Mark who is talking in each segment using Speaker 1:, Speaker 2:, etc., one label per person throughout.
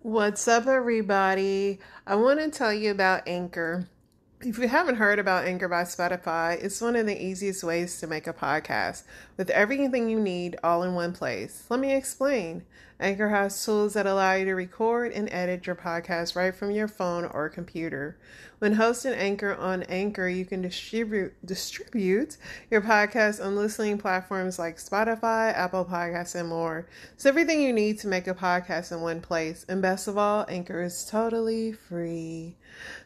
Speaker 1: What's up, everybody? I want to tell you about Anchor. If you haven't heard about Anchor by Spotify, it's one of the easiest ways to make a podcast with everything you need all in one place. Let me explain. Anchor has tools that allow you to record and edit your podcast right from your phone or computer. When hosting Anchor on Anchor, you can distribute your podcast on listening platforms like Spotify, Apple Podcasts, and more. It's everything you need to make a podcast in one place. And best of all, Anchor is totally free.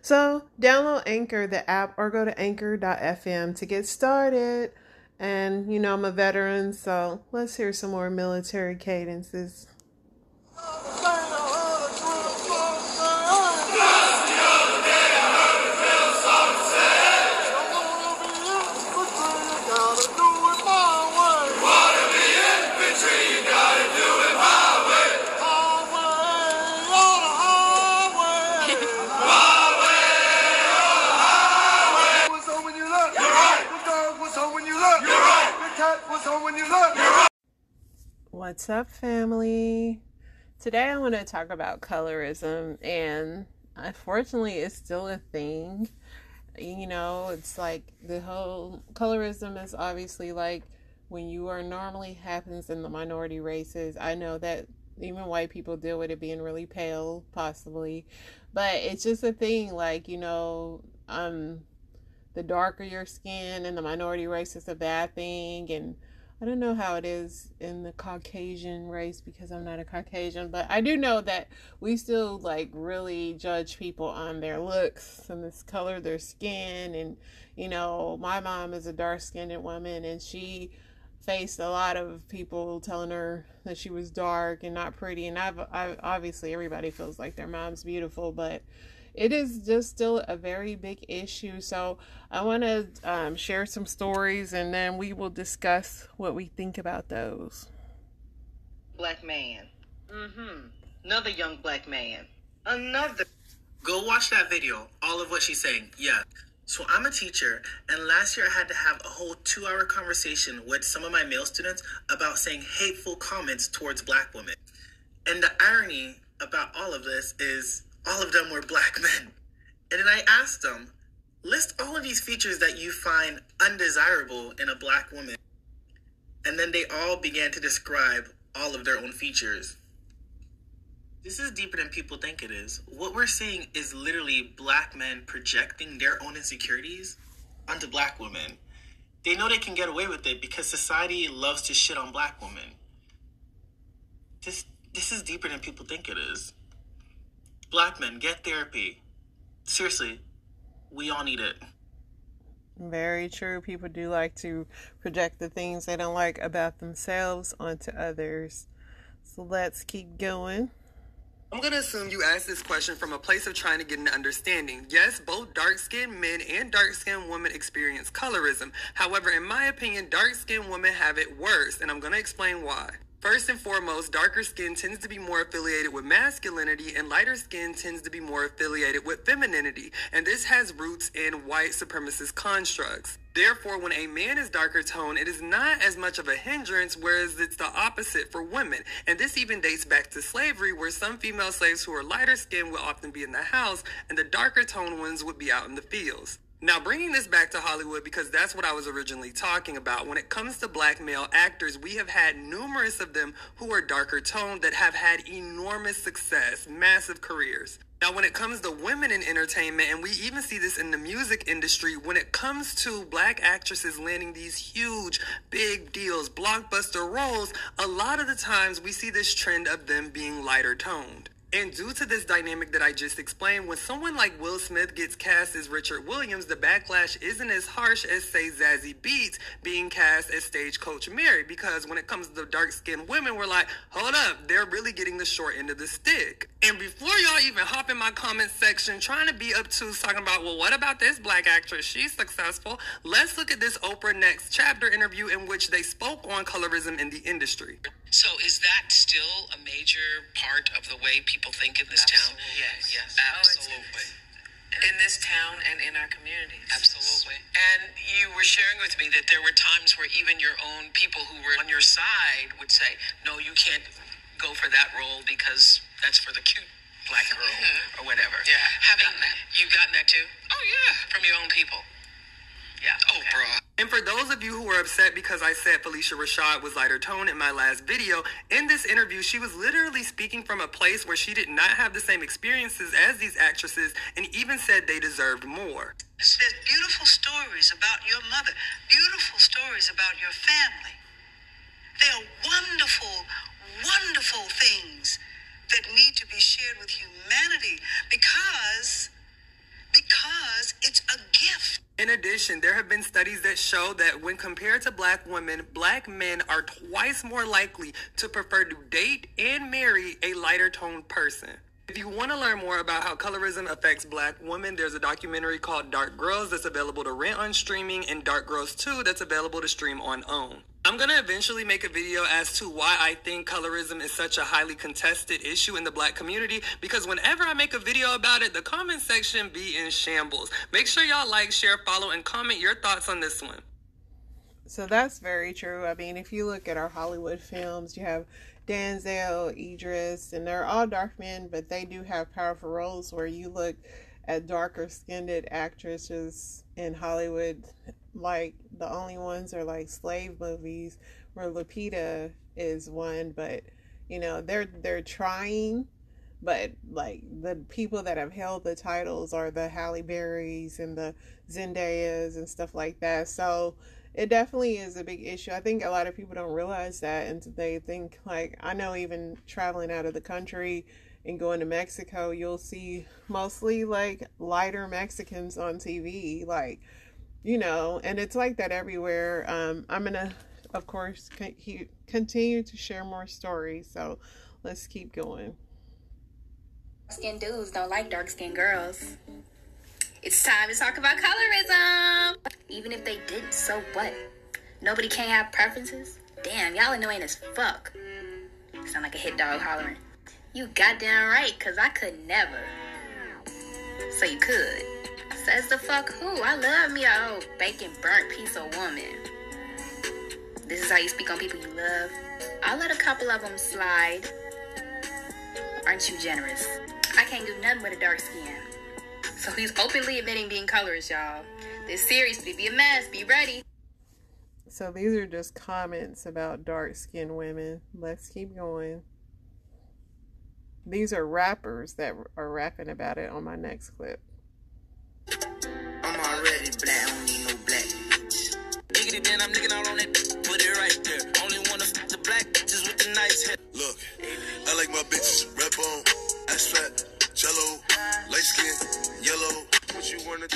Speaker 1: So download Anchor, the app, or go to anchor.fm to get started. And, I'm a veteran, so let's hear some more military cadences. What's up, family? Today I want to talk about colorism, and unfortunately it's still a thing. It's like the whole colorism is obviously like when you are normally happens in the minority races. I know that even white people deal with it being really pale, possibly, but it's just a thing. Like, the darker your skin and the minority race is a bad thing, and I don't know how it is in the Caucasian race because I'm not a Caucasian, but I do know that we still really judge people on their looks and this color of their skin. And, my mom is a dark-skinned woman, and she faced a lot of people telling her that she was dark and not pretty. And I've obviously everybody feels like their mom's beautiful, but it is just still a very big issue. So I want to share some stories, and then we will discuss what we think about those.
Speaker 2: Black man. Another young black man. Another.
Speaker 3: Go watch that video. All of what she's saying. Yeah. So I'm a teacher, and last year I had to have a whole 2-hour conversation with some of my male students about saying hateful comments towards black women. And the irony about all of this is all of them were black men. And then I asked them, list all of these features that you find undesirable in a black woman. And then they all began to describe all of their own features. This is deeper than people think it is. What we're seeing is literally black men projecting their own insecurities onto black women. They know they can get away with it because society loves to shit on black women. This is deeper than people think it is. Black men, get therapy. Seriously, we all need it.
Speaker 1: Very true. People do like to project the things they don't like about themselves onto others. So let's keep going.
Speaker 4: I'm going to assume you asked this question from a place of trying to get an understanding. Yes, both dark-skinned men and dark-skinned women experience colorism. However, in my opinion, dark-skinned women have it worse, and I'm going to explain why. First and foremost, darker skin tends to be more affiliated with masculinity, and lighter skin tends to be more affiliated with femininity, and this has roots in white supremacist constructs. Therefore, when a man is darker toned, it is not as much of a hindrance, whereas it's the opposite for women. And this even dates back to slavery, where some female slaves who are lighter skinned would often be in the house, and the darker toned ones would be out in the fields. Now, bringing this back to Hollywood, because that's what I was originally talking about, when it comes to black male actors, we have had numerous of them who are darker toned that have had enormous success, massive careers. Now, when it comes to women in entertainment, and we even see this in the music industry, when it comes to black actresses landing these huge, big deals, blockbuster roles, a lot of the times we see this trend of them being lighter toned. And due to this dynamic that I just explained, when someone like Will Smith gets cast as Richard Williams, the backlash isn't as harsh as, say, Zazie Beetz being cast as Stagecoach Mary. Because when it comes to the dark-skinned women, we're like, hold up, they're really getting the short end of the stick. And before y'all even hop in my comment section trying to be obtuse, talking about, well, what about this black actress? She's successful. Let's look at this Oprah Next Chapter interview in which they spoke on colorism in the industry.
Speaker 5: So is that still a major part of the way people think in this town?
Speaker 6: Yes.
Speaker 5: Absolutely.
Speaker 6: In this town and in our communities.
Speaker 5: Absolutely.
Speaker 6: And,
Speaker 5: were sharing with me that there were times where even your own people who were on your side would say, no, you can't go for that role because that's for the cute black girl or whatever.
Speaker 6: Yeah.
Speaker 5: You've gotten that too?
Speaker 6: Oh, yeah.
Speaker 5: From your own people? Yeah.
Speaker 6: Oh, bro.
Speaker 4: And for those of you who are upset because I said Felicia Rashad was lighter toned in my last video, in this interview, she was literally speaking from a place where she did not have the same experiences as these actresses and even said they deserved more.
Speaker 7: There's beautiful stories about your mother, beautiful stories about your family. They are wonderful, wonderful things that need to be shared with humanity because it's a gift.
Speaker 4: In addition, there have been studies that show that when compared to black women, black men are twice more likely to prefer to date and marry a lighter toned person. If you want to learn more about how colorism affects black women, there's a documentary called Dark Girls that's available to rent on streaming, and Dark Girls 2 that's available to stream on OWN. I'm going to eventually make a video as to why I think colorism is such a highly contested issue in the black community, because whenever I make a video about it, the comment section be in shambles. Make sure y'all like, share, follow, and comment your thoughts on this one.
Speaker 1: So that's very true. I mean, if you look at our Hollywood films, you have Denzel, Idris, and they're all dark men, but they do have powerful roles. Where you look at darker skinned actresses in Hollywood, like the only ones are like slave movies, where Lupita is one, but you know, they're trying, but like the people that have held the titles are the Halle Berrys and the Zendayas and stuff like that. So it definitely is a big issue. I think a lot of people don't realize that, and they think, like, I know even traveling out of the country and going to Mexico, you'll see mostly like lighter Mexicans on TV, like, you know, and it's like that everywhere. I'm gonna, of course, continue to share more stories, so let's keep going.
Speaker 8: Dark-skinned dudes don't like dark-skinned girls. It's time to talk about colorism. Even if they didn't, so what? Nobody can't have preferences? Damn, y'all annoying as fuck. Sound like a hit dog hollering. You goddamn right, cause I could never. So you could. Says the fuck who? I love me a old bacon burnt piece of woman. This is how you speak on people you love. I'll let a couple of them slide. Aren't you generous? I can't do nothing with a dark skin. So he's openly admitting being colorist, y'all. This series could be a mess. Be ready.
Speaker 1: So these are just comments about dark-skinned women. Let's keep going. These are rappers that are rapping about it on my next clip.
Speaker 9: I'm already black, I don't need no black. Nigga, then I'm licking all on that, put it right there. Only wanna f the black bitches with the nice hair.
Speaker 10: Look, I like my bitches red bone, ass fat, jello, light skin, yellow.
Speaker 11: What you wanna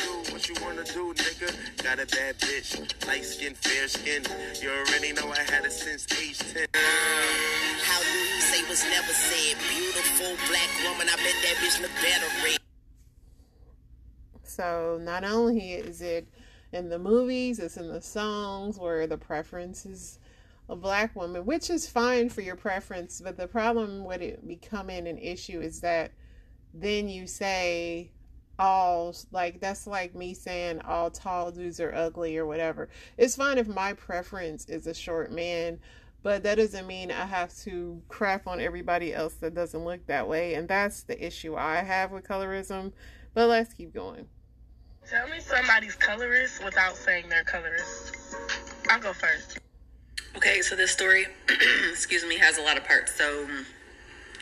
Speaker 11: do, nigga? Got a bad bitch, light skin, fair skin. You already know I had it since age 10.
Speaker 9: How do you say was never said? Beautiful black woman, I bet that bitch look better red.
Speaker 1: So not only is it in the movies, it's in the songs where the preference is a black woman, which is fine for your preference, but the problem with it becoming an issue is that then you say all, like, that's like me saying all tall dudes are ugly or whatever. It's fine if my preference is a short man, but that doesn't mean I have to crap on everybody else that doesn't look that way, and that's the issue I have with colorism. But let's keep going.
Speaker 12: Tell me somebody's colorist without saying they're colorist. I'll go first.
Speaker 13: Okay, so this story, excuse me, has a lot of parts, so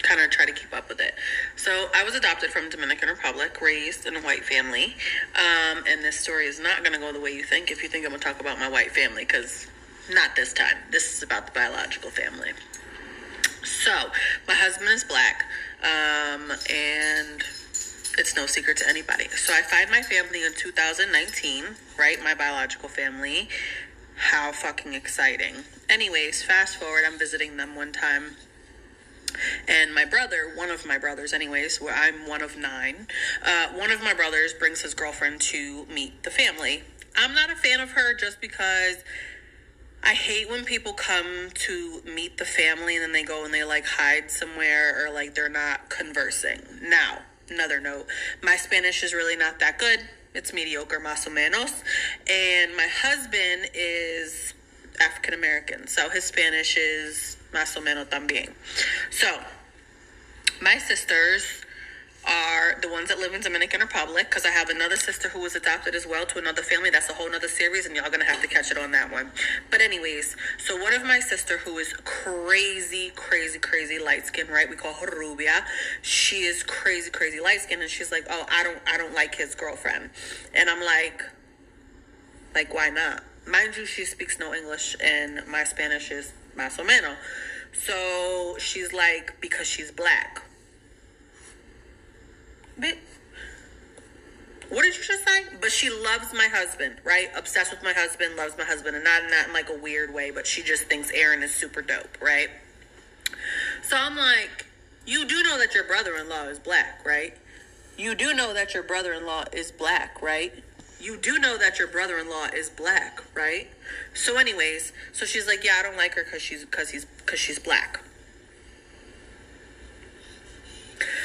Speaker 13: kind of try to keep up with it. So I was adopted from Dominican Republic, raised in a white family, and this story is not going to go the way you think if you think I'm going to talk about my white family, because not this time. This is about the biological family. So my husband is black, and it's no secret to anybody. So I find my family in 2019, right? My biological family. How fucking exciting. Anyways, fast forward, I'm visiting them one time. And my brother, one of my brothers anyways, where I'm one of 9, one of my brothers brings his girlfriend to meet the family. I'm not a fan of her just because I hate when people come to meet the family and then they go and they like hide somewhere or like they're not conversing. Now, another note, my Spanish is really not that good. It's mediocre, más o menos. And my husband is African American, so his Spanish is más o menos también. So, my sisters are the ones that live in Dominican Republic, because I have another sister who was adopted as well to another family. That's a whole nother series, and y'all gonna have to catch it on that one. But anyways, so one of my sister who is crazy light skin, right? We call her Rubia. She is crazy light skin, and she's like, oh, I don't like his girlfriend. And I'm like, why not? Mind you, she speaks no English, and my Spanish is más o menos. So she's like, because she's black. But what did you just say? But she loves my husband, right? Obsessed with my husband, loves my husband, and not in like a weird way, but she just thinks Aaron is super dope, right? So I'm like, you do know that your brother-in-law is black, right? You do know that your brother-in-law is black, right? You do know that your brother-in-law is black, right? So anyways, so she's like, yeah, I don't like her because she's black.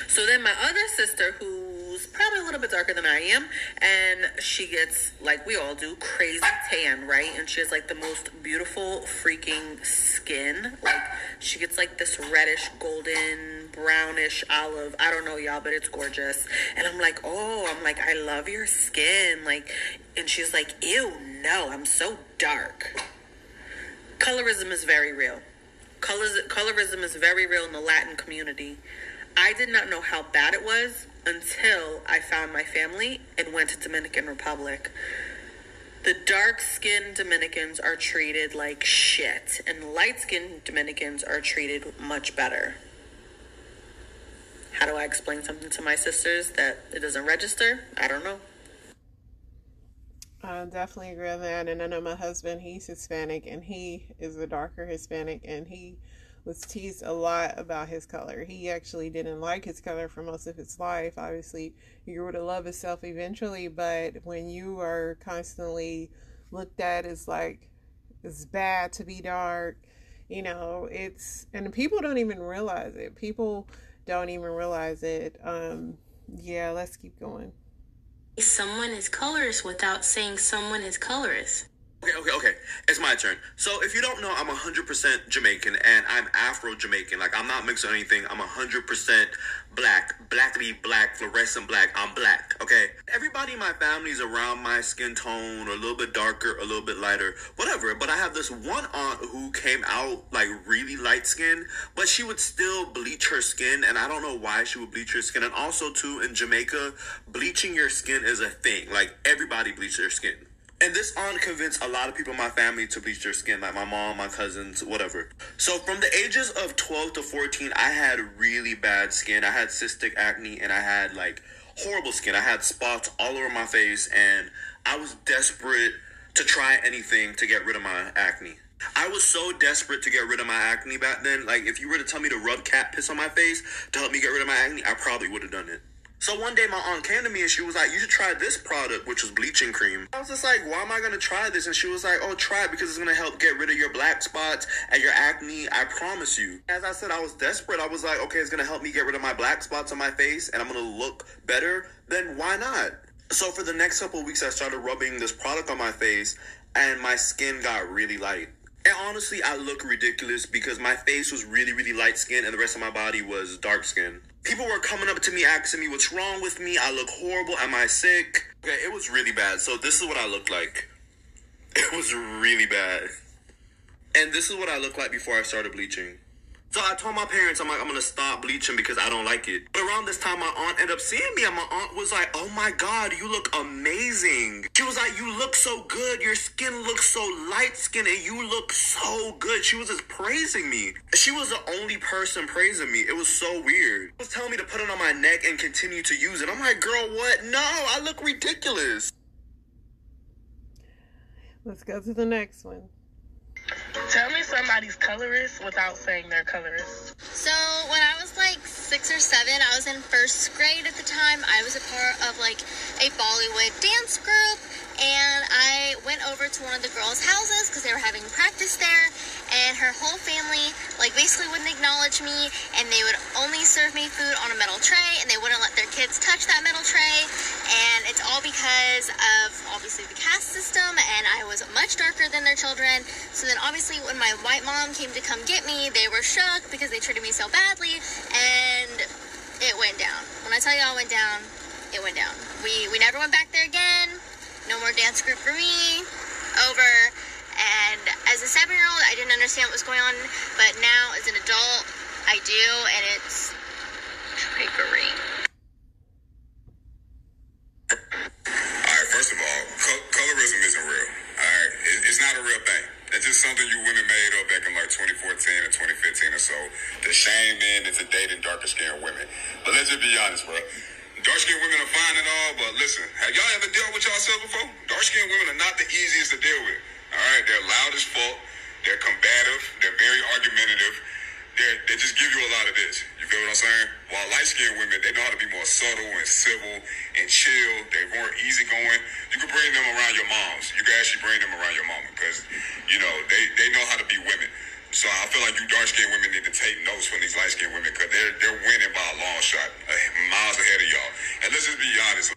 Speaker 13: So then my other sister, who's probably a little bit darker than I am, and she gets, like we all do, crazy tan, right? And she has like the most beautiful freaking skin. Like she gets like this reddish, golden, brownish, olive. I don't know, y'all, but it's gorgeous. And I'm like, I love your skin. Like, and she's like, ew, no, I'm so dark. Colorism is very real. Colorism is very real in the Latin community. I did not know how bad it was until I found my family and went to Dominican Republic. The dark-skinned Dominicans are treated like shit, and light-skinned Dominicans are treated much better. How do I explain something to my sisters that it doesn't register? I don't know.
Speaker 1: I definitely agree on that. And I know my husband, he's Hispanic, and he is a darker Hispanic, and he was teased a lot about his color. He actually didn't like his color for most of his life. Obviously, he grew to love himself eventually, but when you are constantly looked at as like, it's bad to be dark, you know, and people don't even realize it. People don't even realize it. Yeah, let's keep going.
Speaker 6: Someone is colorist without saying someone is colorist.
Speaker 10: Okay. It's my turn. So if you don't know, I'm 100% Jamaican, and I'm Afro-Jamaican. Like, I'm not mixed with anything. I'm 100% black. Blackly black, fluorescent black. I'm black, okay? Everybody in my family is around my skin tone, or a little bit darker, a little bit lighter, whatever. But I have this one aunt who came out, like, really light-skinned, but she would still bleach her skin, and I don't know why she would bleach her skin. And also, too, in Jamaica, bleaching your skin is a thing. Like, everybody bleaches their skin. And this aunt convinced a lot of people in my family to bleach their skin, like my mom, my cousins, whatever. So from the ages of 12 to 14, I had really bad skin. I had cystic acne, and I had, like, horrible skin. I had spots all over my face, and I was desperate to try anything to get rid of my acne. I was so desperate to get rid of my acne back then. Like, if you were to tell me to rub cat piss on my face to help me get rid of my acne, I probably would have done it. So one day my aunt came to me and she was like, you should try this product, which was bleaching cream. I was just like, why am I going to try this? And she was like, oh, try it because it's going to help get rid of your black spots and your acne. I promise you. As I said, I was desperate. I was like, okay, it's going to help me get rid of my black spots on my face and I'm going to look better. Then why not? So for the next couple of weeks, I started rubbing this product on my face and my skin got really light. And honestly, I look ridiculous because my face was really light skin and the rest of my body was dark skin. People were coming up to me asking me what's wrong with me. I look horrible. Am I sick? Okay, it was really bad. So this is what I looked like. It was really bad. And this is what I looked like before I started bleaching. So I told my parents, I'm like, I'm going to stop bleaching because I don't like it. But around this time, my aunt ended up seeing me, and my aunt was like, oh my God, you look amazing. She was like, you look so good. Your skin looks so light skin, and you look so good. She was just praising me. She was the only person praising me. It was so weird. She was telling me to put it on my neck and continue to use it. I'm like, girl, what? No, I look ridiculous.
Speaker 1: Let's go to the next one.
Speaker 12: Tell me somebody's colorist without saying they're colorist.
Speaker 8: So when I was like 6 or 7, I was in first grade at the time. I was a part of like a Bollywood dance group, and I went over to one of the girls' houses because they were having practice there, and her whole family, like, basically wouldn't acknowledge me, and they would only serve me food on a metal tray, and they wouldn't let their kids touch that metal tray, and it's all because of, obviously, the caste system, and I was much darker than their children. So then, obviously, when my white mom came to come get me, they were shook because they treated me so badly, and it went down. When I tell you all it went down, it went down. We never went back there again. No more dance group for me. Over. And as a 7-year-old, I didn't understand what was going on, but now as an adult, I do, and it's trickery.
Speaker 14: Alright, first of all, colorism isn't real. Alright, it's not a real thing. It's just something you women made up back in like 2014 or 2015 or so to shame men into dating darker skinned women. But let's just be honest, bro. Dark-skinned women are fine and all, but listen, have y'all ever dealt with yourself before? Dark-skinned women are not the easiest to deal with. All right, they're loud as fuck, they're combative, they're very argumentative, they just give you a lot of this. You feel what I'm saying? While light-skinned women, they know how to be more subtle and civil and chill. They're more easygoing. You can bring them around your moms. You can actually bring them around your mama because, you know, they know how to be women. So I feel like you dark-skinned women need to take notes from these light-skinned women because they're winning by a long shot, miles ahead of y'all. And let's just be honest.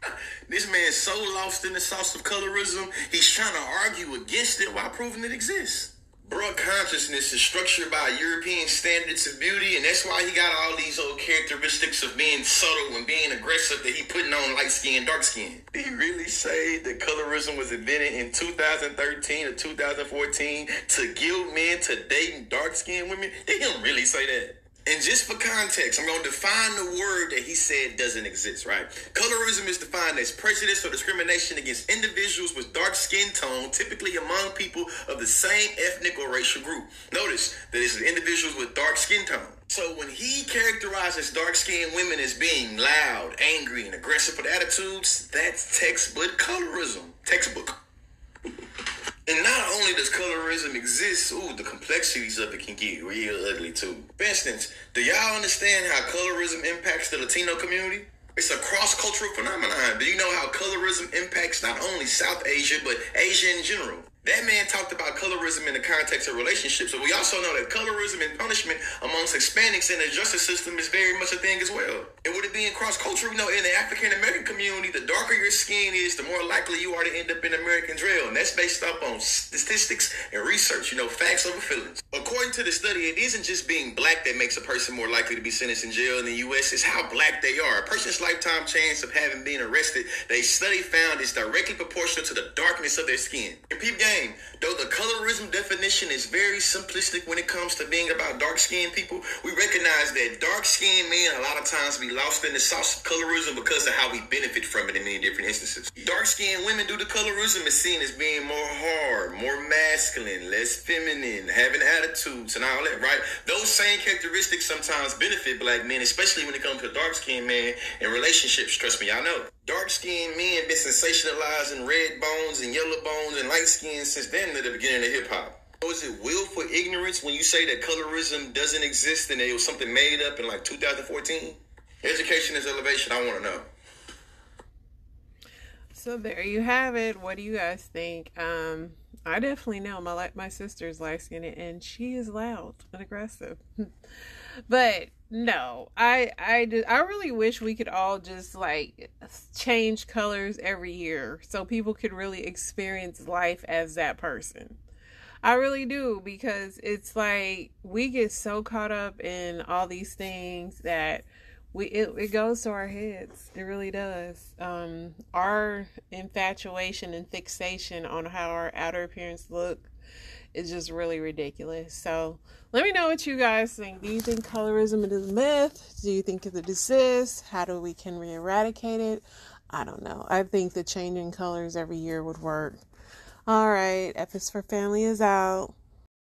Speaker 15: This man's so lost in the sauce of colorism, he's trying to argue against it while proving it exists. Bruh, consciousness is structured by European standards of beauty, and that's why he got all these old characteristics of being subtle and being aggressive that he putting on light skin, dark skin. Did he really say that colorism was invented in 2013 or 2014 to guilt men to dating dark skinned women? Did he really say that? And just for context, I'm going to define the word that he said doesn't exist, right? Colorism is defined as prejudice or discrimination against individuals with dark skin tone, typically among people of the same ethnic or racial group. Notice that it's individuals with dark skin tone. So when he characterizes dark-skinned women as being loud, angry, and aggressive with attitudes, that's textbook colorism. Textbook. And not only does colorism exist, the complexities of it can get real ugly too. For instance, do y'all understand how colorism impacts the Latino community? It's a cross-cultural phenomenon. Do you know how colorism impacts not only South Asia, but Asia in general? That man talked about colorism in the context of relationships, but we also know that colorism and punishment amongst Hispanics in the justice system is very much a thing as well. And with it being cross-cultural, in the African-American community, the darker your skin is, the more likely you are to end up in American jail. And that's based up on statistics and research, facts over feelings. According to the study, it isn't just being black that makes a person more likely to be sentenced in jail in the U.S., it's how black they are. A person's lifetime chance of having been arrested, they study found is directly proportional to the darkness of their skin. And peep game, though the colorism definition is very simplistic when it comes to being about dark-skinned people, we recognize that dark-skinned men a lot of times be lost in the sauce of colorism because of how we benefit from it in many different instances. Dark-skinned women due to colorism is seen as being more hard, more masculine, less feminine, having attitudes and all that, right? Those same characteristics sometimes benefit black men, especially when it comes to a dark-skinned man in relationships. Trust me, y'all know. Dark-skinned men been sensationalizing red bones and yellow bones and light skin since then at the beginning of hip-hop. So is it willful ignorance when you say that colorism doesn't exist and it was something made up in like 2014? Education is elevation. I want to know.
Speaker 1: So there you have it. What do you guys think? I definitely know my sister's light-skinned and she is loud and aggressive. But no, I really wish we could all just change colors every year so people could really experience life as that person. I really do, because it's like we get so caught up in all these things that it goes to our heads. It really does. Our infatuation and fixation on how our outer appearance look is just really ridiculous. So let me know what you guys think. Do you think colorism is a myth? Do you think it exists? How can we eradicate it? I don't know. I think that changing colors every year would work. All right. F is for Family is out.